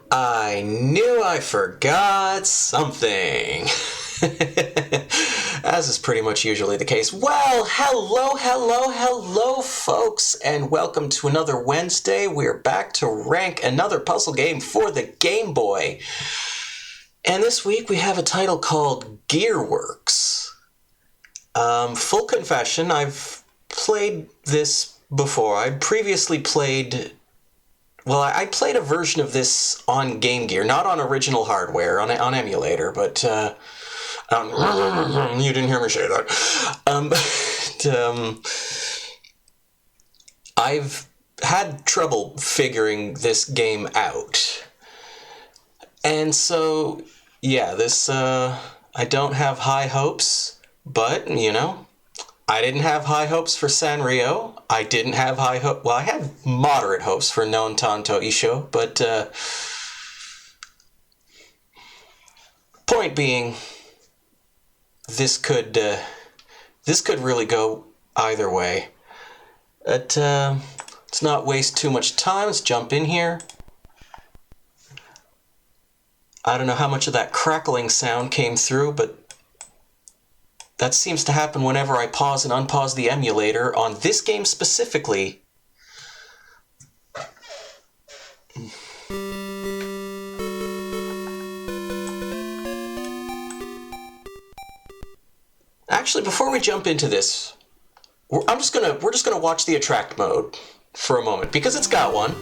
I knew I forgot something. As is pretty much usually the case. Well, hello, folks, and welcome to another Wednesday. We're back to rank another puzzle game for the Game Boy. And this week we have a title called Gearworks. Full confession, I've played this before. I previously played... Well, I played a version of this on Game Gear, not on original hardware, on emulator, but... you didn't hear me say that. I've had trouble figuring this game out. And so, yeah, this, I don't have high hopes, but, you know, I didn't have high hopes for Sanrio. I didn't have high hopes. Well, I had moderate hopes for Non Tanto Isho, but point being, this could really go either way. Let's not waste too much time. Let's jump in here. I don't know how much of that crackling sound came through, but that seems to happen whenever I pause and unpause the emulator on this game specifically. Actually, before we jump into this, we're just gonna watch the attract mode for a moment because it's got one.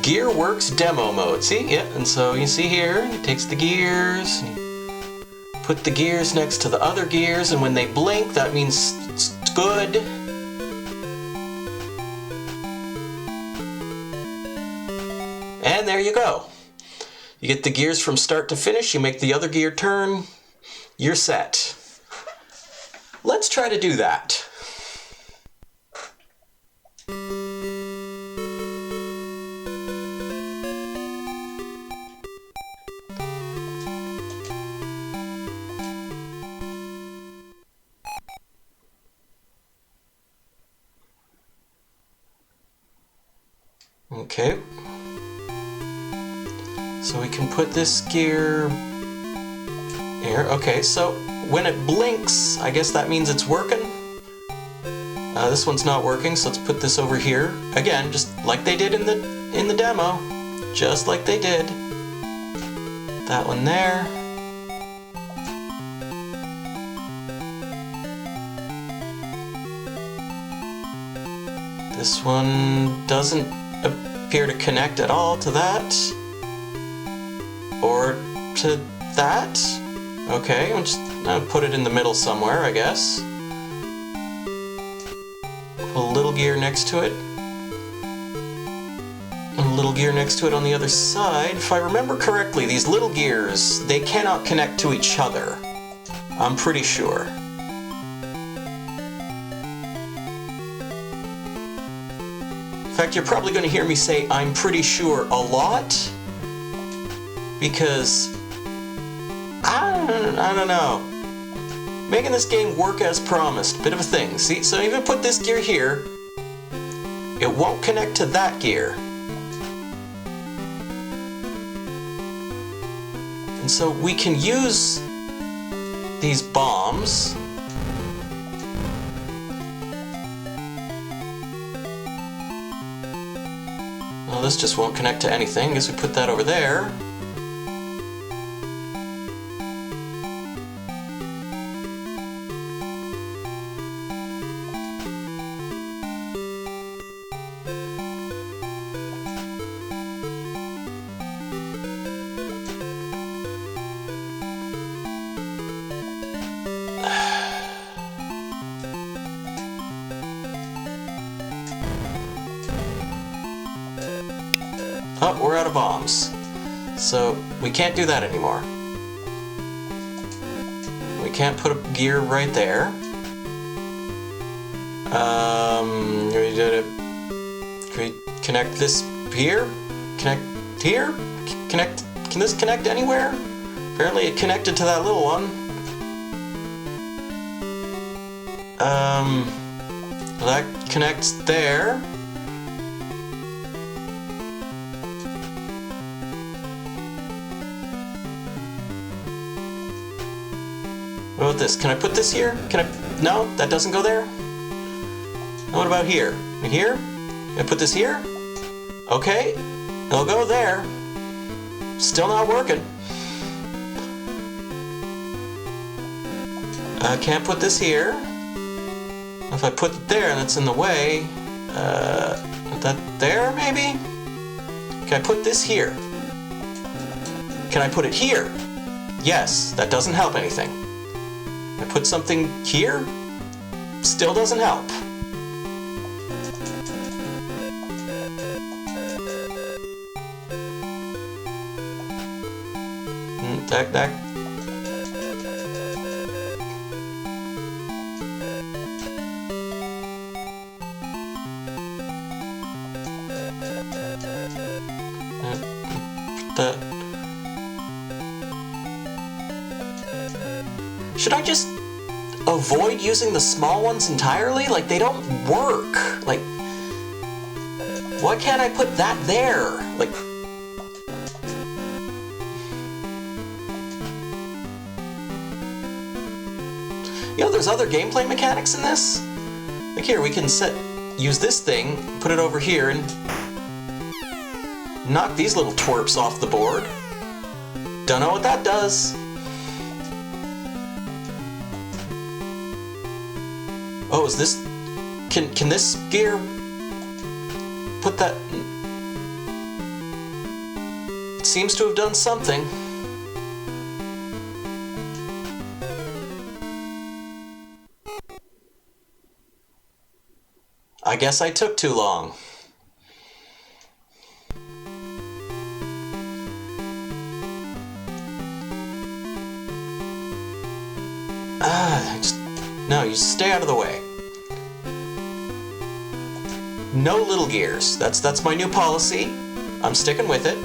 Gearworks demo mode. See, yeah, and so you see here, it takes the gears. Put the gears next to the other gears, and when they blink, that means it's good. And there you go. You get the gears from start to finish, you make the other gear turn, you're set. Let's try to do that. Okay, so we can put this gear here. Okay, so when it blinks, I guess that means it's working. This one's not working, so let's put this over here. Again, just like they did in the demo. Just like they did. That one there. This one doesn't appear to connect at all to that. Or to that. Okay, I'll just put it in the middle somewhere, I guess. Put a little gear next to it. And a little gear next to it on the other side. If I remember correctly, these little gears, they cannot connect to each other. I'm pretty sure. In fact, you're probably going to hear me say I'm pretty sure a lot. Because I don't know. Making this game work as promised, bit of a thing. See, so even put this gear here, it won't connect to that gear. And so we can use these bombs. Well, this just won't connect to anything. I guess we put that over there. Oh, we're out of bombs. So, we can't do that anymore. We can't put a gear right there. Can we connect this here? Connect here? Connect? Can this connect anywhere? Apparently it connected to that little one. That connects there. about this? Can I put this here? Can I? No, that doesn't go there? What about here? Here? Can I put this here? Okay, it'll go there. Still not working. I can't put this here. If I put it there and it's in the way, that there maybe? Can I put this here? Can I put it here? Yes, that doesn't help anything. Can I put something here? Still doesn't help. That. Should I just avoid using the small ones entirely? Like, they don't work. Like, why can't I put that there? Like, you know, there's other gameplay mechanics in this. Like here, we can use this thing, put it over here, and knock these little twerps off the board. Don't know what that does. Oh, is this... Can this gear... put that... It seems to have done something. I guess I took too long. No, you stay out of the way. No little gears. That's my new policy. I'm sticking with it.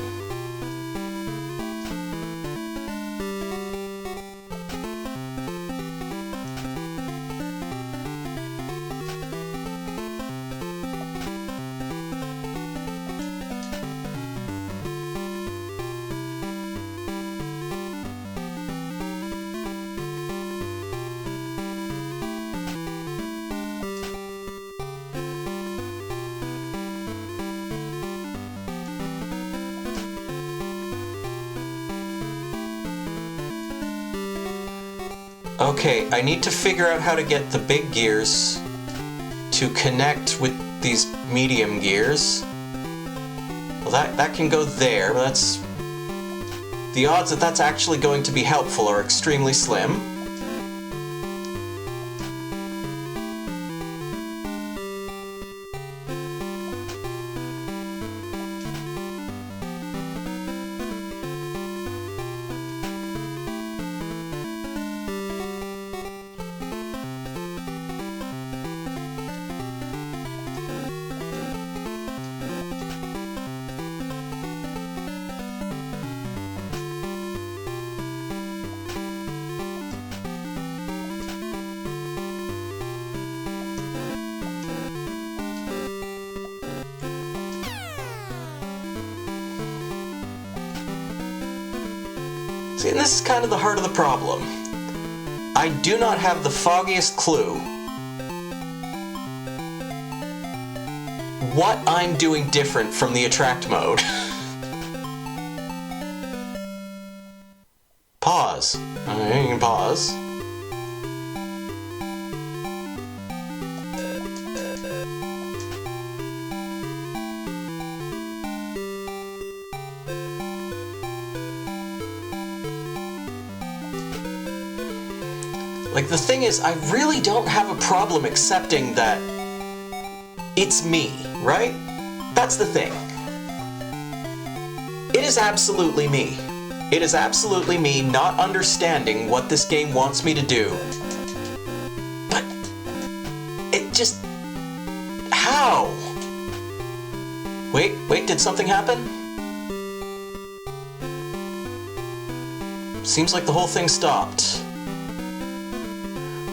Okay, I need to figure out how to get the big gears to connect with these medium gears. Well, that can go there, but that's... The odds that that's actually going to be helpful are extremely slim. See, and this is kind of the heart of the problem. I do not have the foggiest clue what I'm doing different from the attract mode. Pause. Okay, you can pause. Like, the thing is, I really don't have a problem accepting that it's me, right? That's the thing. It is absolutely me. It is absolutely me not understanding what this game wants me to do. But it just... How? Wait, did something happen? Seems like the whole thing stopped.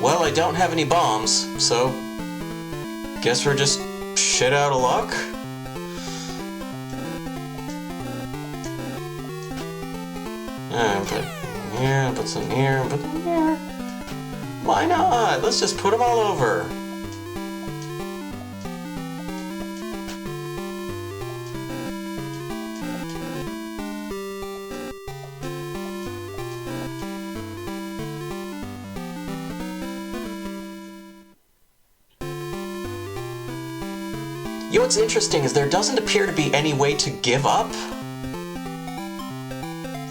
Well, I don't have any bombs, so guess we're just shit out of luck. Put in here, put some here, put in here. Why not? Let's just put them all over. You know what's interesting is there doesn't appear to be any way to give up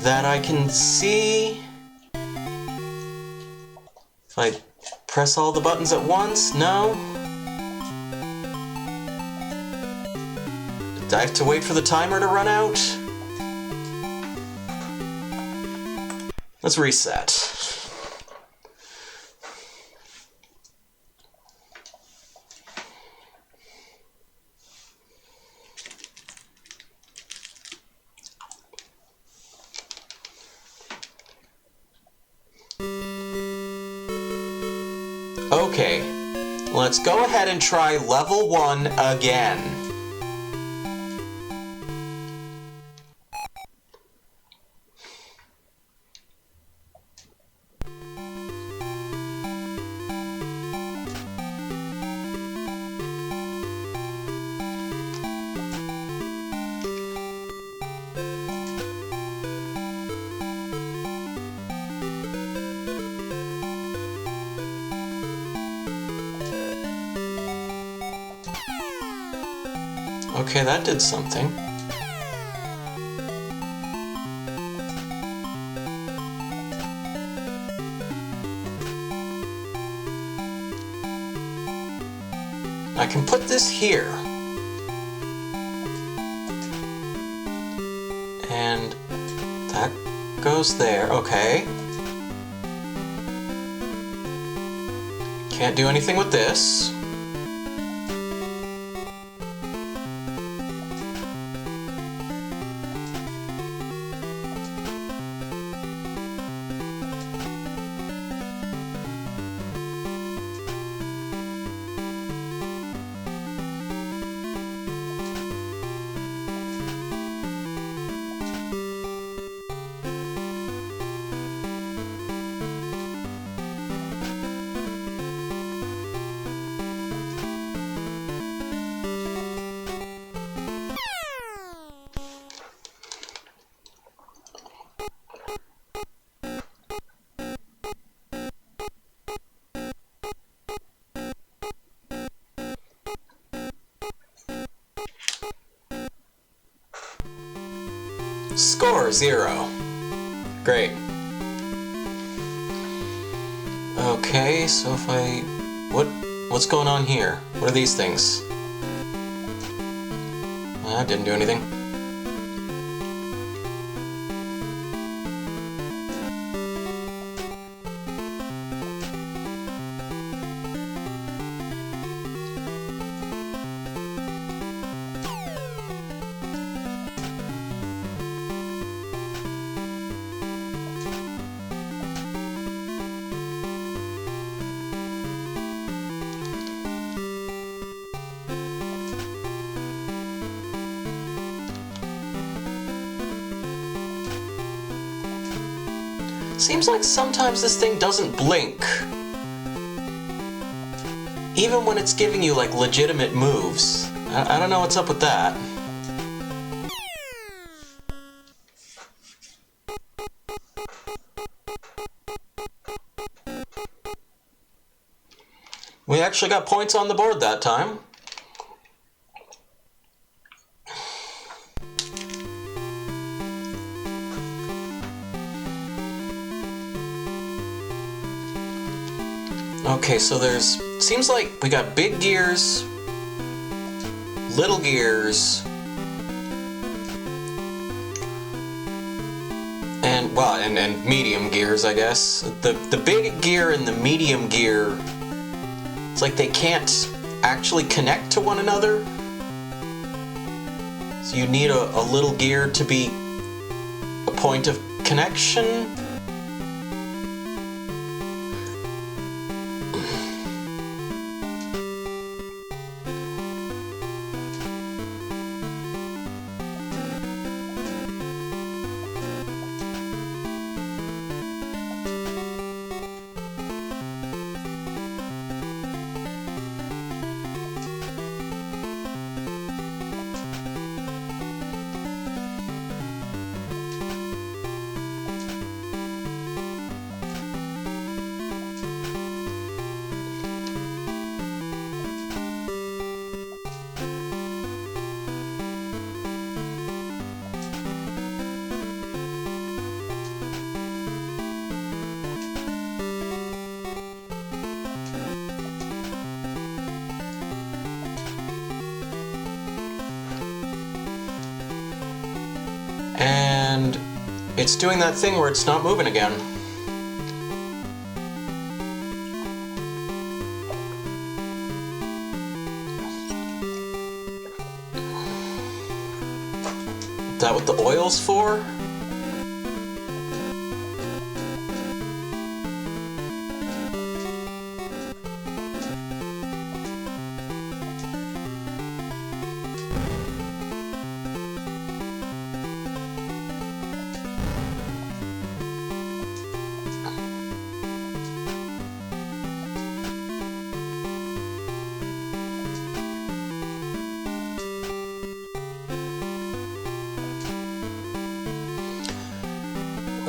that I can see. If I press all the buttons at once, no. Do I have to wait for the timer to run out? Let's reset. Okay, let's go ahead and try level 1 again. Okay, that did something. I can put this here. And that goes there. Okay. Can't do anything with this. Score 0. Great. Okay, so if I... What's going on here? What are these things? That didn't do anything. Seems like sometimes this thing doesn't blink. Even when it's giving you, like, legitimate moves. I don't know what's up with that. We actually got points on the board that time. Okay, so seems like we got big gears, little gears, and medium gears, I guess. The big gear and the medium gear, it's like they can't actually connect to one another. So you need a little gear to be a point of connection. And it's doing that thing where it's not moving again. Is that what the oil's for?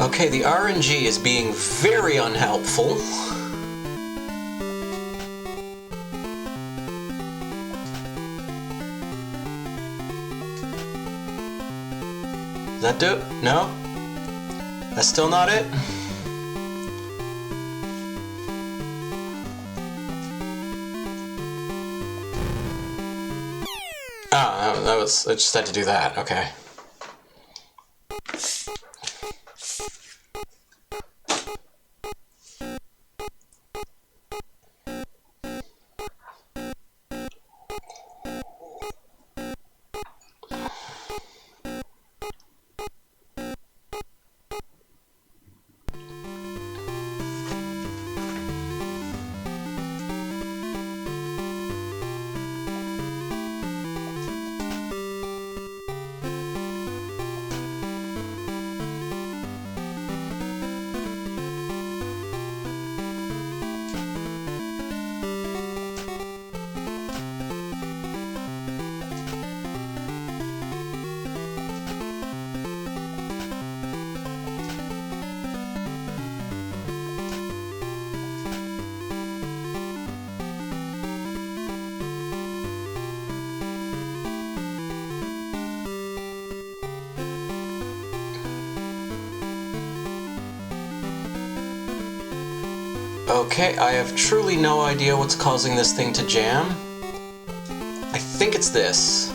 Okay, the RNG is being very unhelpful. Does that do it? No? That's still not it? Ah, that was, I just had to do that, okay. Okay, I have truly no idea what's causing this thing to jam. I think it's this.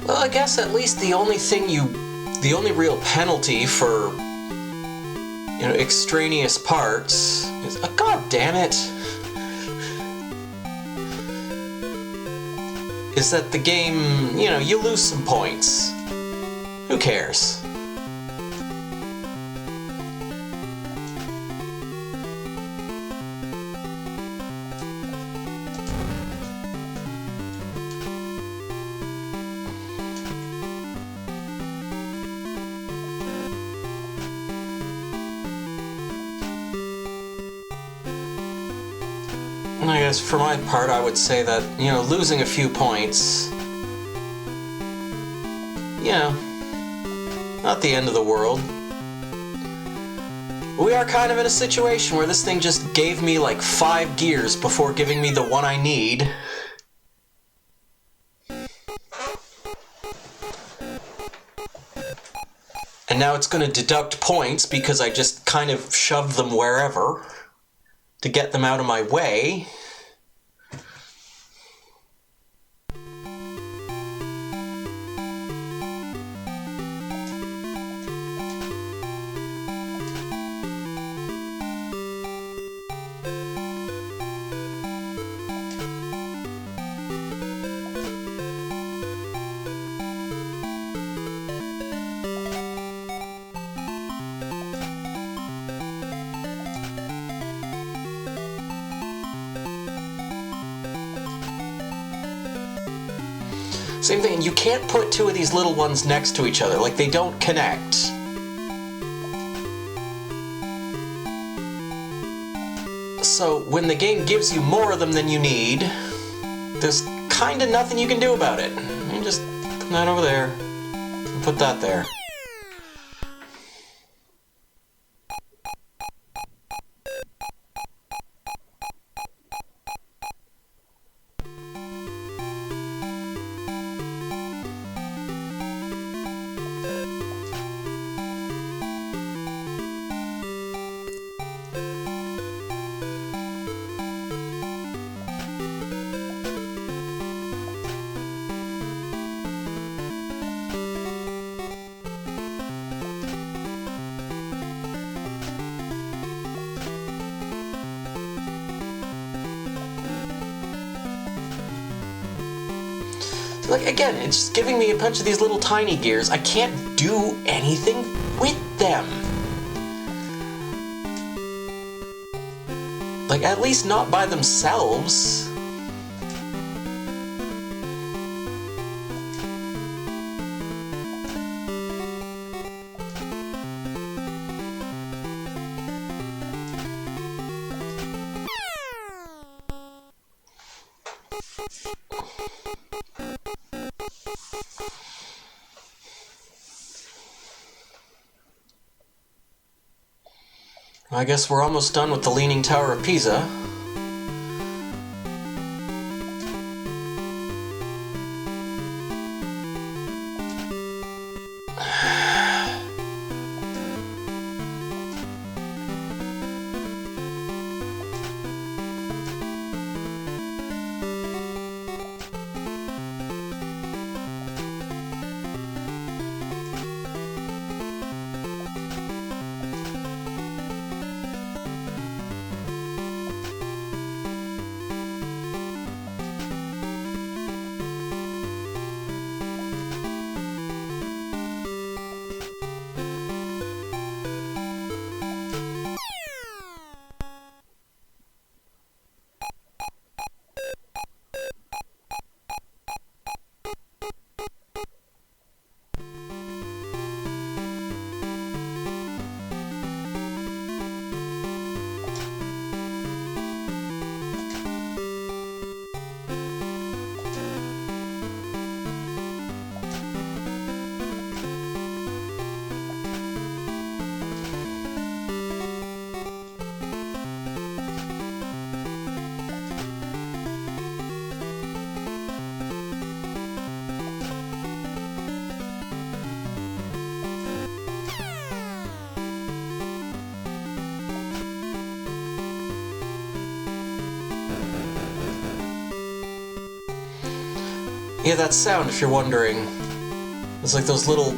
Well, I guess at least the only real penalty for, extraneous parts is, God damn it, is that the game, you lose some points. Who cares? I guess for my part, I would say that, losing a few points, not the end of the world. We are kind of in a situation where this thing just gave me like 5 gears before giving me the one I need. And now it's going to deduct points because I just kind of shoved them wherever. to get them out of my way. Same thing, you can't put two of these little ones next to each other, like they don't connect. So when the game gives you more of them than you need, there's kinda nothing you can do about it. You just put that over there, and put that there. Like, again, it's just giving me a bunch of these little tiny gears. I can't do anything with them. Like, at least not by themselves. I guess we're almost done with the Leaning Tower of Pisa. Yeah, that sound, if you're wondering, it's like those little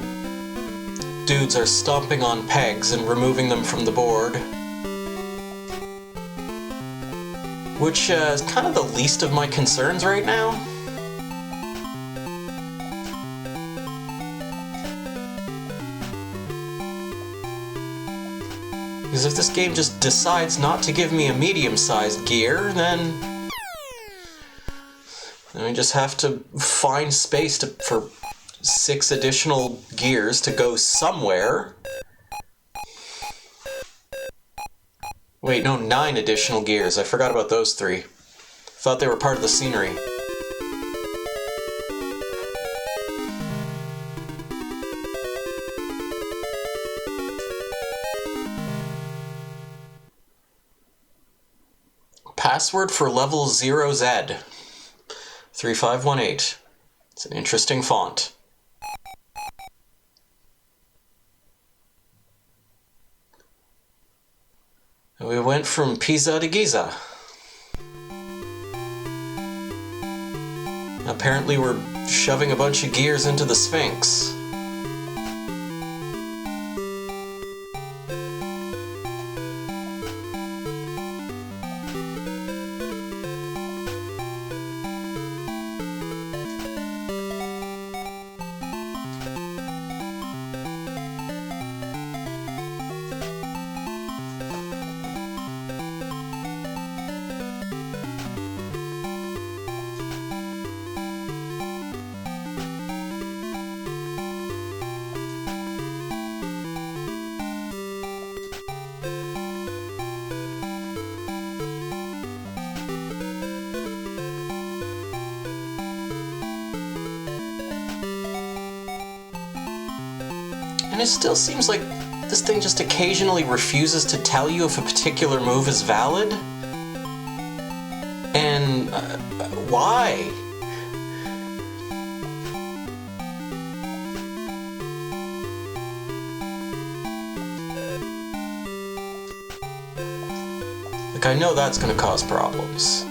dudes are stomping on pegs and removing them from the board. Which is kind of the least of my concerns right now. Because if this game just decides not to give me a medium-sized gear, then I just have to find space for 6 additional gears to go somewhere. Wait, no, 9 additional gears. I forgot about those 3. Thought they were part of the scenery. Password for level 0Z. 3518. It's an interesting font. We went from Pisa to Giza. Apparently we're shoving a bunch of gears into the Sphinx. And it still seems like this thing just occasionally refuses to tell you if a particular move is valid. And why? Like, I know that's gonna cause problems.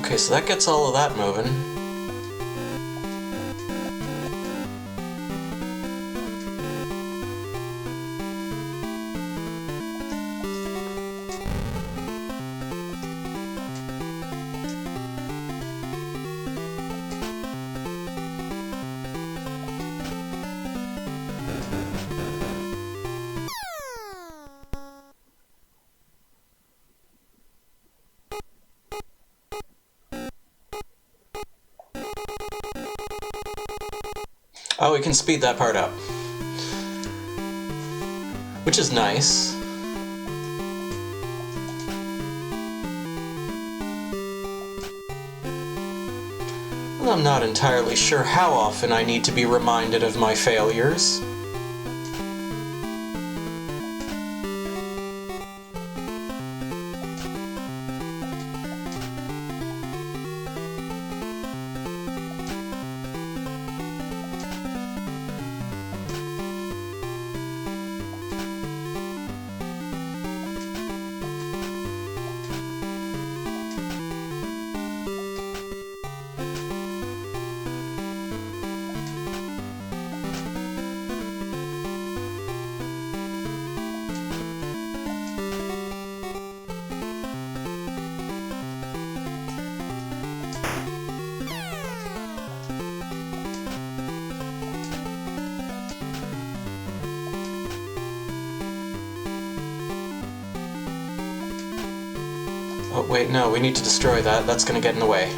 Okay, so that gets all of that moving. Oh, we can speed that part up. Which is nice. Well, I'm not entirely sure how often I need to be reminded of my failures. Oh, wait, no, we need to destroy that. That's gonna get in the way.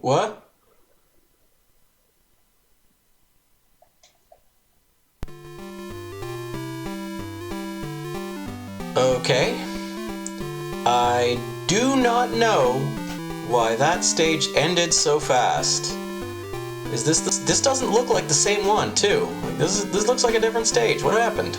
What? Okay. I do not know why that stage ended so fast. Is this doesn't look like the same one, too. Like this looks like a different stage. What happened?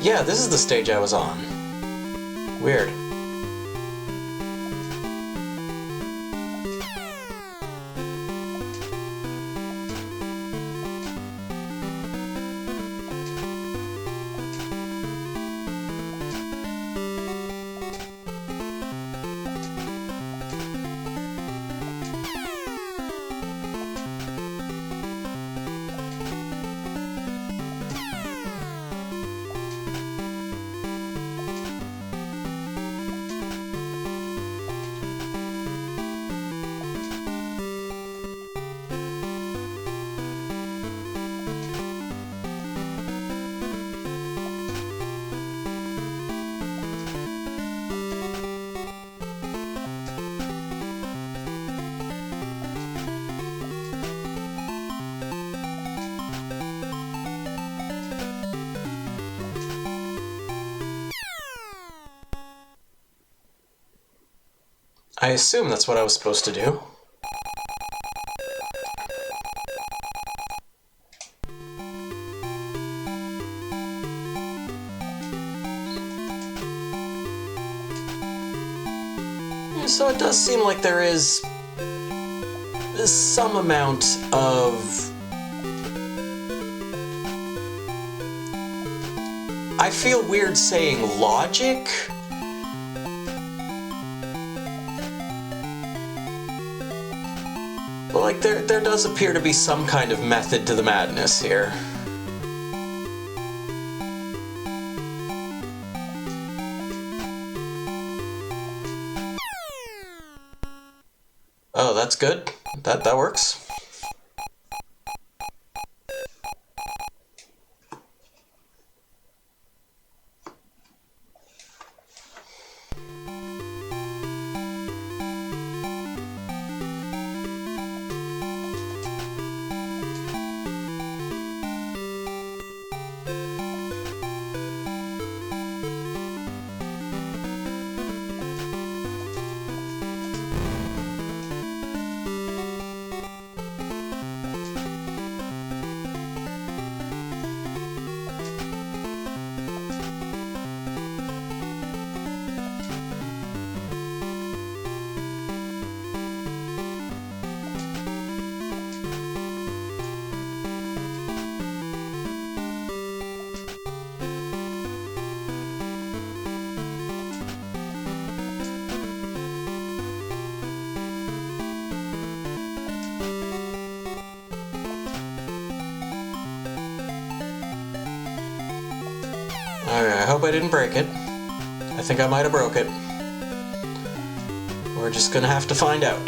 Yeah, this is the stage I was on. Weird. I assume that's what I was supposed to do. Yeah, so it does seem like there is some amount of... I feel weird saying logic. But like there does appear to be some kind of method to the madness here. Oh, that's good. That works. Alright, I hope I didn't break it. I think I might have broke it. We're just gonna have to find out.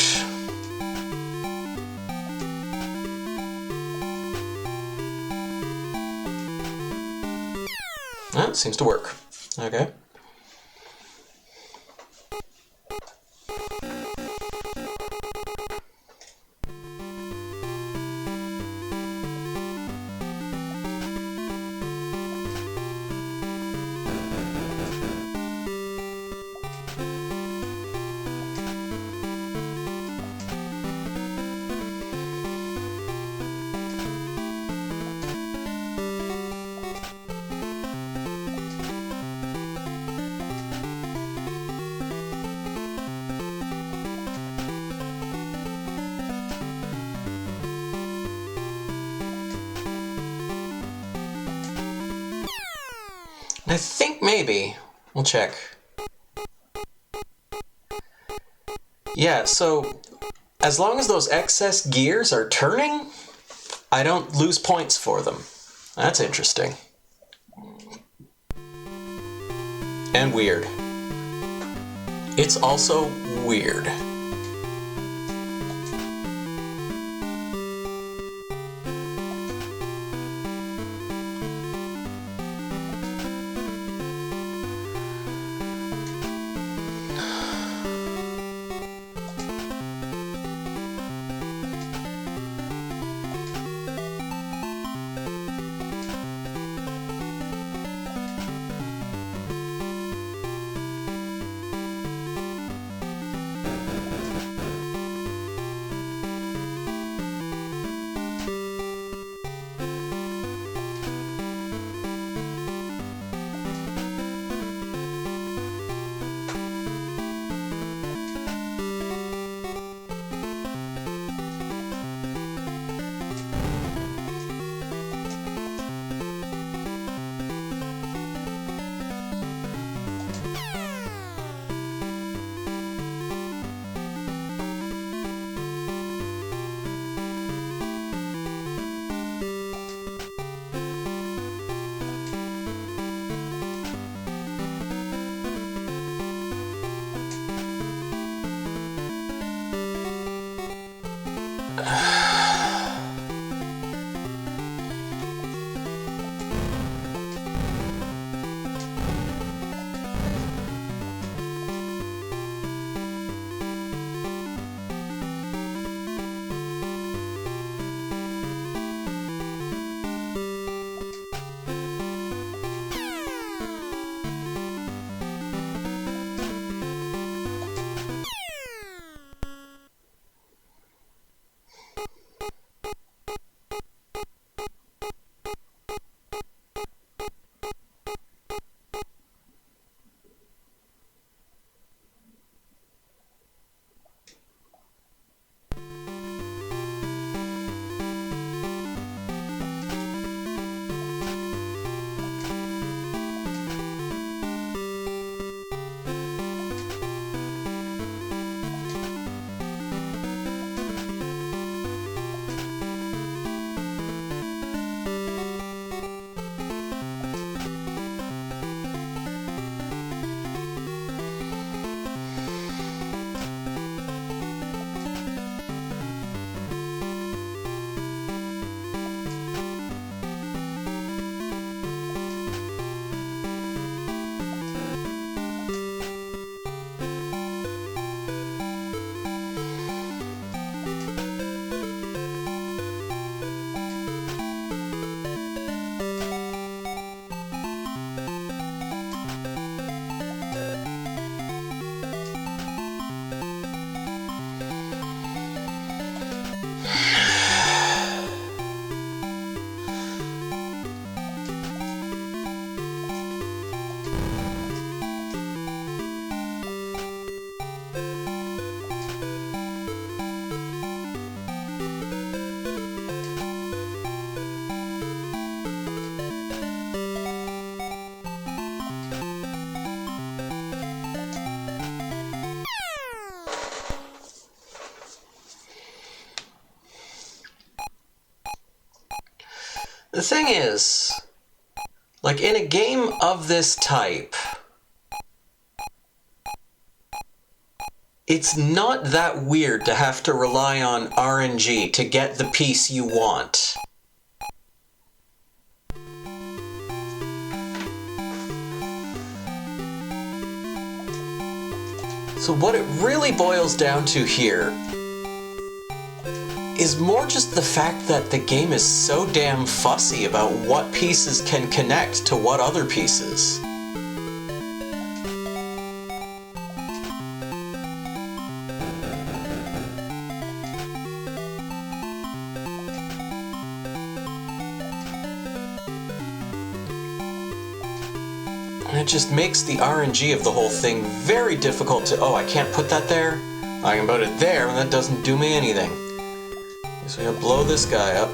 That seems to work. Okay. I think maybe. We'll check. Yeah, so as long as those excess gears are turning, I don't lose points for them. That's interesting. And weird. It's also weird. The thing is, like in a game of this type, it's not that weird to have to rely on RNG to get the piece you want. So what it really boils down to here is more just the fact that the game is so damn fussy about what pieces can connect to what other pieces. And it just makes the RNG of the whole thing very difficult to, oh, I can't put that there, I can put it there, and that doesn't do me anything. So I'm gonna blow this guy up.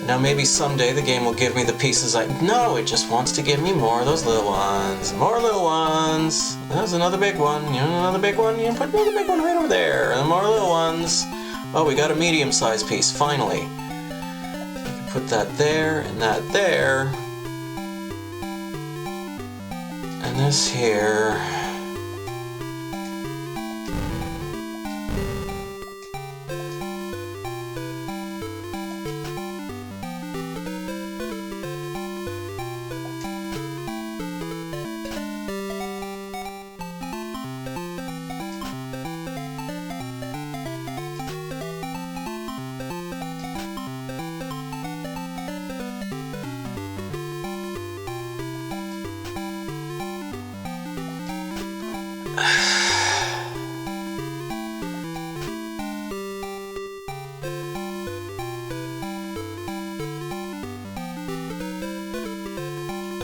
Now maybe someday the game will give me the pieces I... No, it just wants to give me more of those little ones. More little ones. There's another big one. You know, another big one. You put another big one right over there. And more little ones. Oh, we got a medium-sized piece, finally. We can put that there and that there. And this here.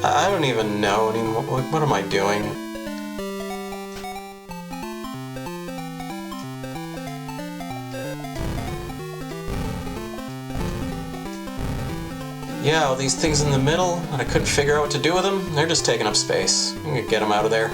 I don't even know anymore. What am I doing? Yeah, all these things in the middle, and I couldn't figure out what to do with them. They're just taking up space. I'm gonna get them out of there.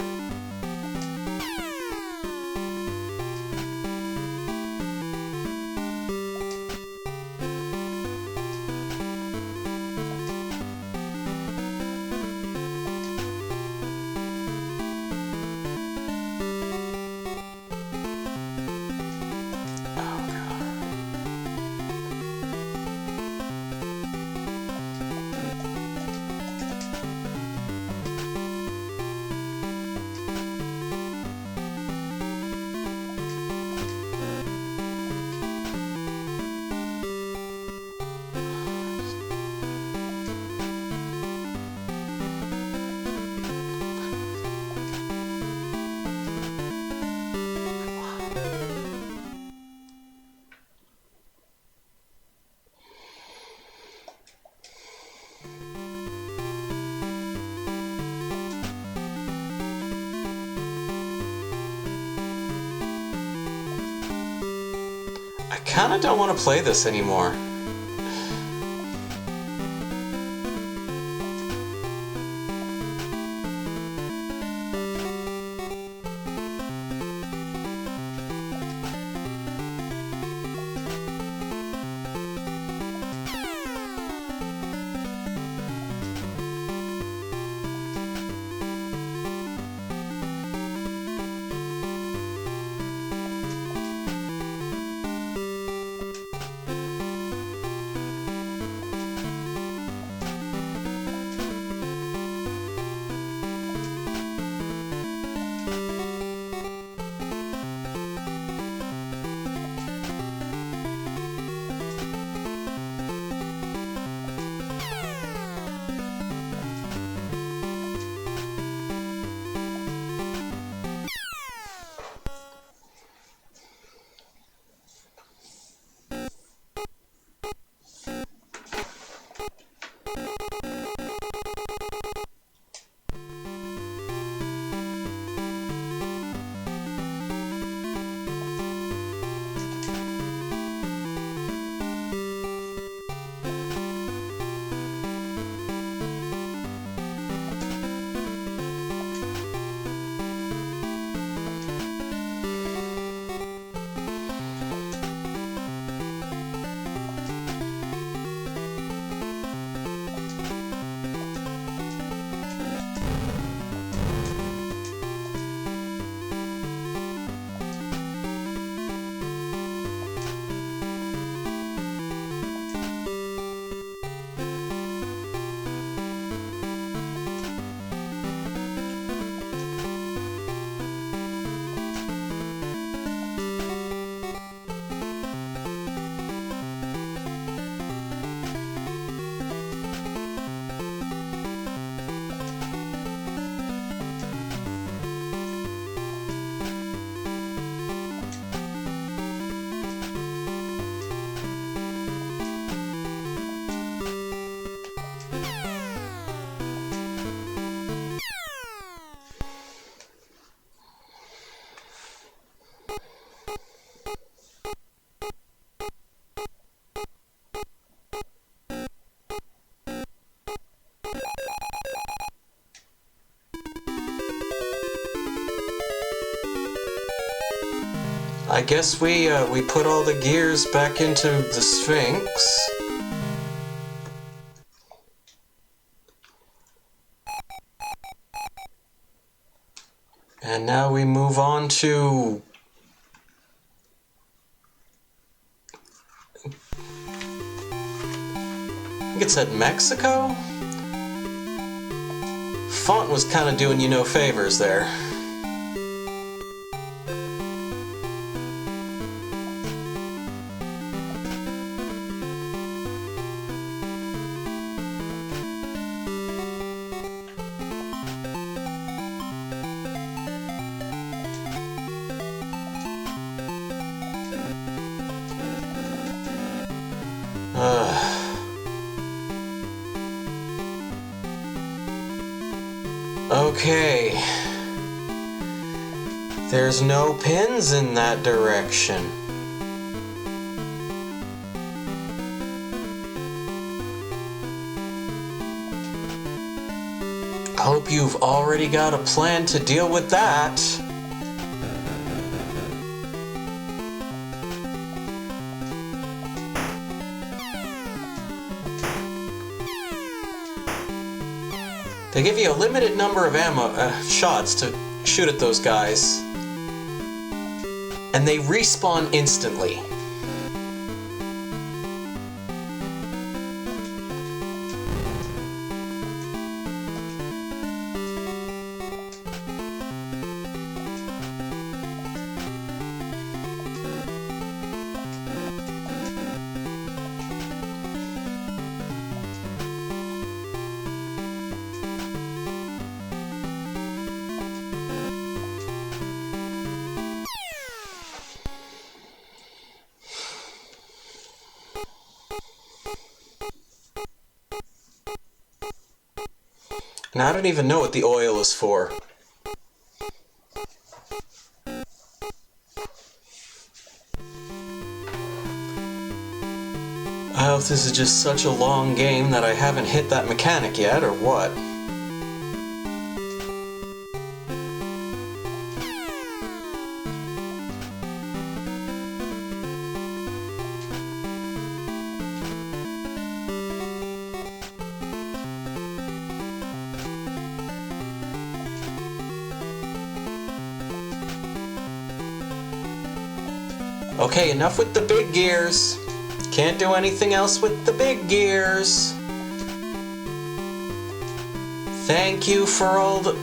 I kinda don't want to play this anymore. I guess we put all the gears back into the Sphinx. And now we move on to... I think it said Mexico? Font was kind of doing you no favors there. Okay. There's no pins in that direction. Hope you've already got a plan to deal with that. They give you a limited number of shots to shoot at those guys, and they respawn instantly. And I don't even know what the oil is for. I hope this is just such a long game that I haven't hit that mechanic yet, or what? Okay, enough with the big gears. Can't do anything else with the big gears. Thank you for all the...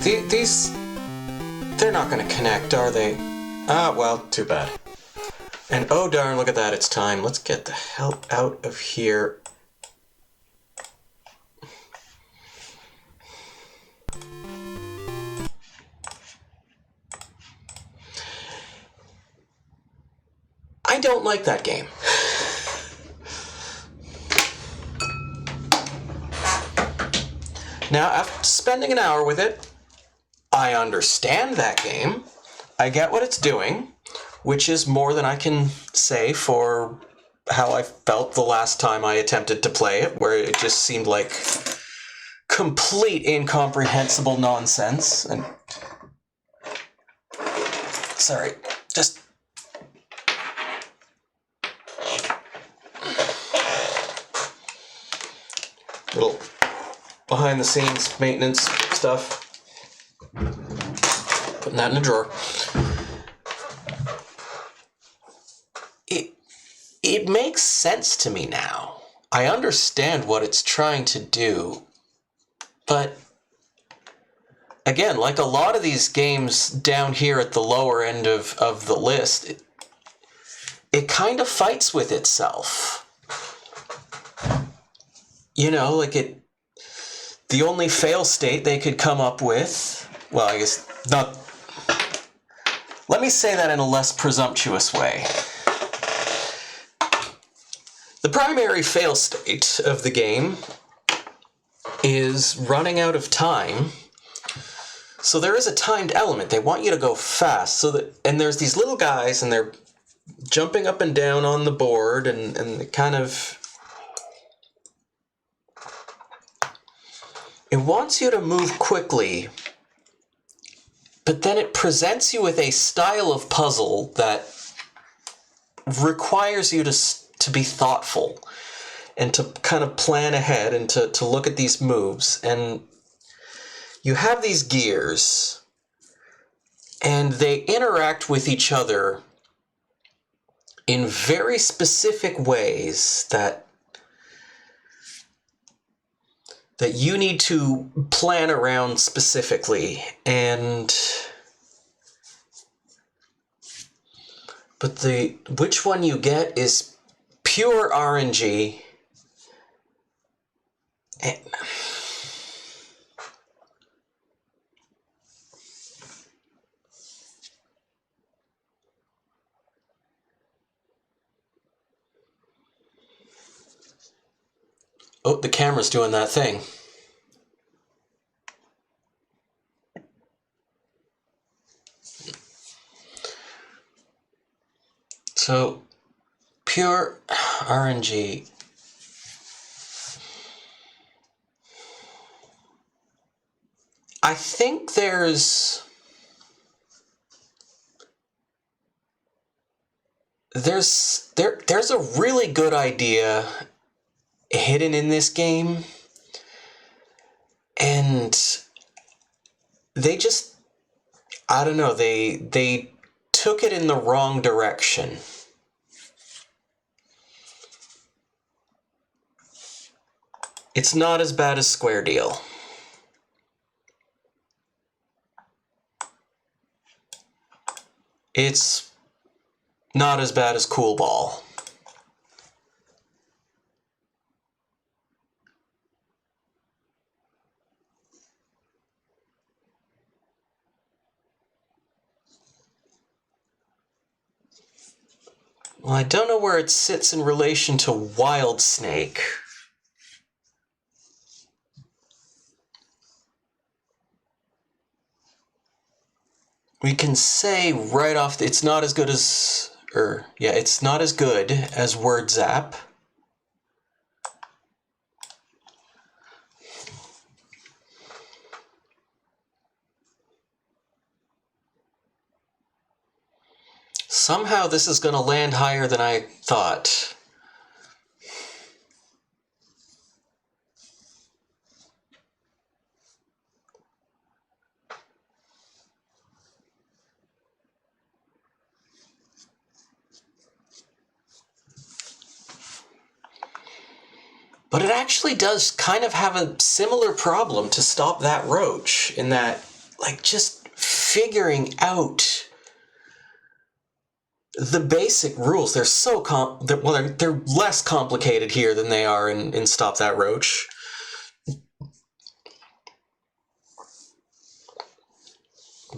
these... They're not going to connect, are they? Ah, well, too bad. And oh darn, look at that, it's time. Let's get the hell out of here. I don't like that game. Now, after spending an hour with it, I understand that game. I get what it's doing, which is more than I can say for how I felt the last time I attempted to play it, where it just seemed like complete incomprehensible nonsense. And sorry, just little behind the scenes maintenance stuff. Putting that in a drawer. It makes sense to me now. I understand what it's trying to do, but again, like a lot of these games down here at the lower end of the list, it kind of fights with itself. You know, like the only fail state they could come up with, well, I guess not. Let me say that in a less presumptuous way. The primary fail state of the game is running out of time. So there is a timed element. They want you to go fast. And there's these little guys, and they're jumping up and down on the board, and it kind of... It wants you to move quickly, but then it presents you with a style of puzzle that requires you to be thoughtful and to kind of plan ahead and to look at these moves. And you have these gears, and they interact with each other in very specific ways that you need to plan around specifically. But which one you get is pure RNG. Oh, the camera's doing that thing. So, pure RNG. I think there's a really good idea hidden in this game, and they just, I don't know, they took it in the wrong direction. It's not as bad as Square Deal. It's not as bad as Cool Ball. Well, I don't know where it sits in relation to Wild Snake. We can say right off, it's not as good as, it's not as good as Word Zap. Somehow this is going to land higher than I thought. But it actually does kind of have a similar problem to Stop That Roach, in that like just figuring out the basic rules. They're so they're less complicated here than they are in Stop That Roach.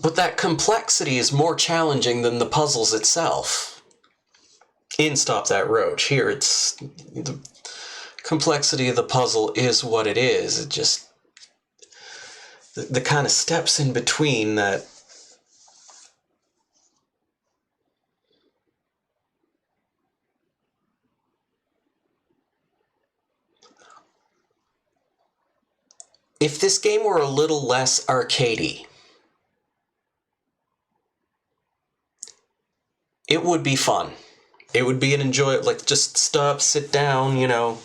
But that complexity is more challenging than the puzzles itself. In Stop That Roach, here it's the complexity of the puzzle is what it is. It just the kind of steps in between that. If this game were a little less arcadey, it would be fun. It would be an enjoyable, like, just stop, sit down, you know,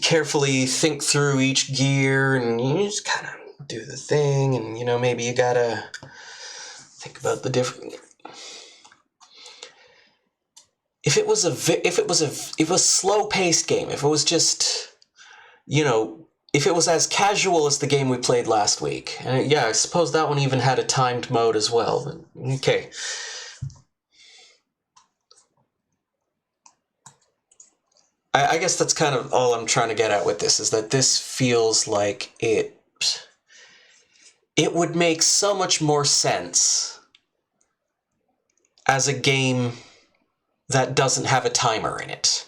carefully think through each gear, and you just kind of do the thing, and, you know, maybe you gotta think about the different. If it was a slow-paced game, if it was just, you know, if it was as casual as the game we played last week, and yeah, I suppose that one even had a timed mode as well. But, okay. I guess that's kind of all I'm trying to get at with this, is that this feels like it would make so much more sense as a game that doesn't have a timer in it.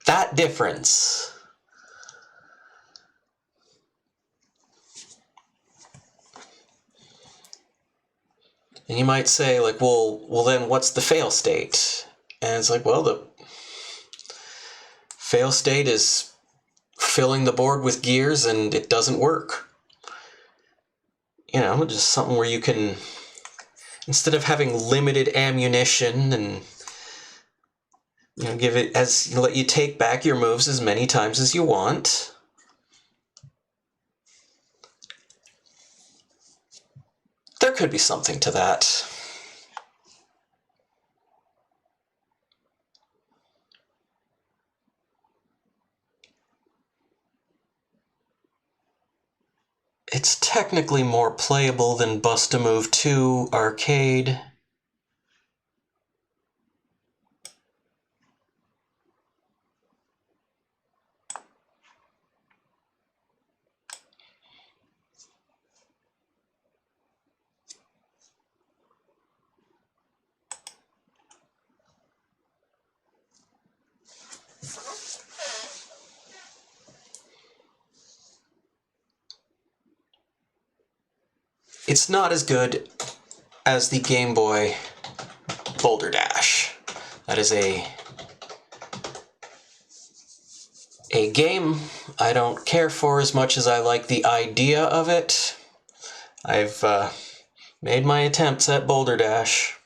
That difference. And you might say, like, well, then what's the fail state? And it's like, well, the fail state is filling the board with gears and it doesn't work. You know, just something where you can, instead of having limited ammunition and, you know, let you take back your moves as many times as you want. There could be something to that. It's technically more playable than Bust-A-Move 2 Arcade. It's not as good as the Game Boy Boulder Dash. That is a game I don't care for as much as I like the idea of it. I've made my attempts at Boulder Dash.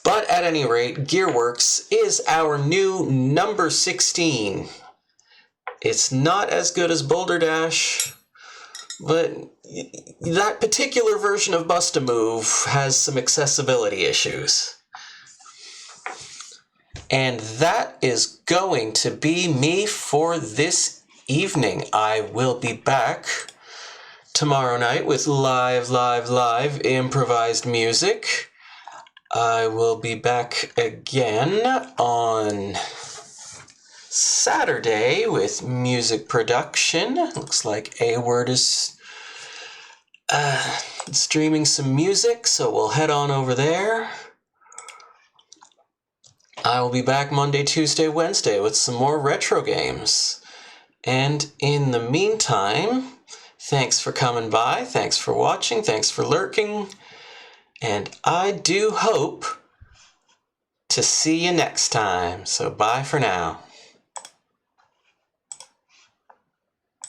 But at any rate, Gearworks is our new number 16. It's not as good as Boulder Dash, but that particular version of Bust-A-Move has some accessibility issues. And that is going to be me for this evening. I will be back tomorrow night with live improvised music. I will be back again on Saturday with music production. Looks like A-Word is streaming some music, so we'll head on over there. I will be back Monday, Tuesday, Wednesday with some more retro games. And in the meantime, thanks for coming by, thanks for watching, thanks for lurking, and I do hope to see you next time. So bye for now.